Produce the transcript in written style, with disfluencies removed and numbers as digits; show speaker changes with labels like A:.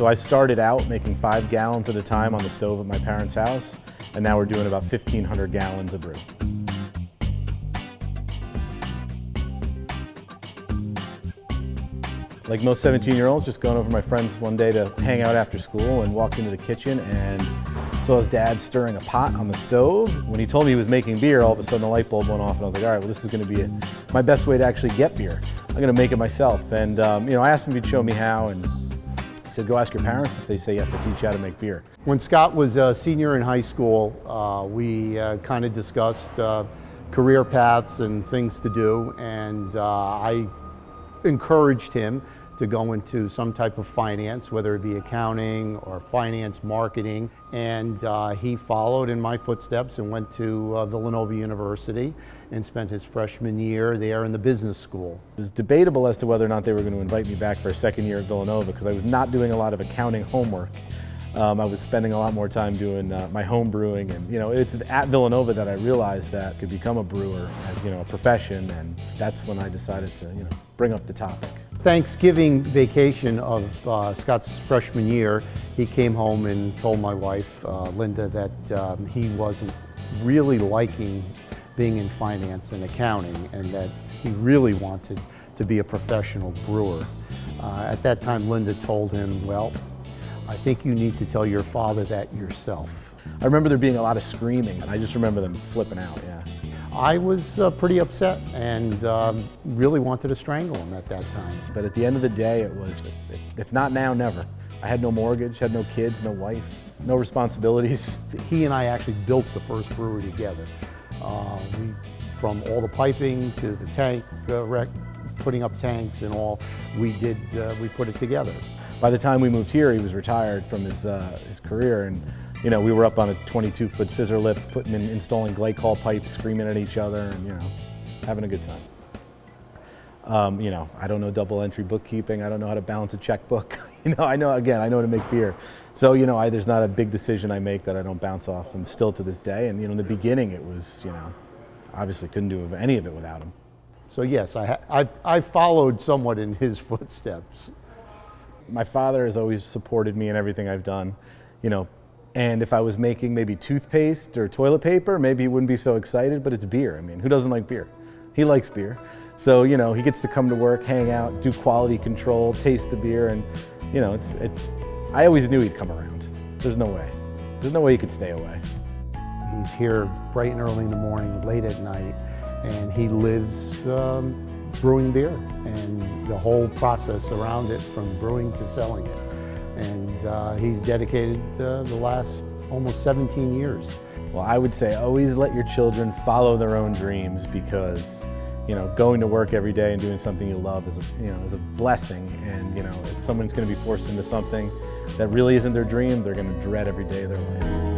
A: So I started out making 5 gallons at a time on the stove at my parents' house, and now we're doing about 1,500 gallons of brew. Like most 17-year-olds, just going over to my friends one day to hang out after school, and walked into the kitchen and saw his dad stirring a pot on the stove. When he told me he was making beer, all of a sudden the light bulb went off, and I was like, all right, well, this is going to be my best way to actually get beer. I'm going to make it myself. And I asked him if he'd show me how, and he said, go ask your parents. If they say yes, I'll teach you how to make beer.
B: When Scott was a senior in high school, we kind of discussed career paths and things to do, and I encouraged him to go into some type of finance, whether it be accounting or finance marketing, and he followed in my footsteps and went to Villanova University and spent his freshman year there in the business school.
A: It was debatable as to whether or not they were going to invite me back for a second year at Villanova, because I was not doing a lot of accounting homework. I was spending a lot more time doing my home brewing, and it's at Villanova that I realized that I could become a brewer as a profession, and that's when I decided to bring up the topic.
B: Thanksgiving vacation of Scott's freshman year, he came home and told my wife, Linda, that he wasn't really liking being in finance and accounting, and that he really wanted to be a professional brewer. At that time, Linda told him, well, I think you need to tell your father that yourself.
A: I remember there being a lot of screaming, and I just remember them flipping out, yeah.
B: I was pretty upset and really wanted to strangle him at that time.
A: But at the end of the day, it was, if not now, never. I had no mortgage, had no kids, no wife, no responsibilities.
B: He and I actually built the first brewery together. From all the piping to the tank putting up tanks and all, we put it together.
A: By the time we moved here, he was retired from his career, and we were up on a 22-foot scissor lift, installing glycol pipes, screaming at each other, and having a good time. I don't know double entry bookkeeping. I don't know how to balance a checkbook. I know how to make beer. So there's not a big decision I make that I don't bounce off him still to this day. And in the beginning, it was obviously couldn't do any of it without him.
B: So yes, I followed somewhat in his footsteps.
A: My father has always supported me in everything I've done, and if I was making maybe toothpaste or toilet paper, maybe he wouldn't be so excited, but it's beer. I mean, who doesn't like beer? He likes beer. So, he gets to come to work, hang out, do quality control, taste the beer, and, I always knew he'd come around. There's no way. There's no way he could stay away.
B: He's here bright and early in the morning, late at night, and he lives brewing beer and the whole process around it, from brewing to selling it. And he's dedicated the last almost 17 years.
A: Well, I would say always let your children follow their own dreams, because going to work every day and doing something you love is a blessing. And if someone's going to be forced into something that really isn't their dream, they're going to dread every day of their life.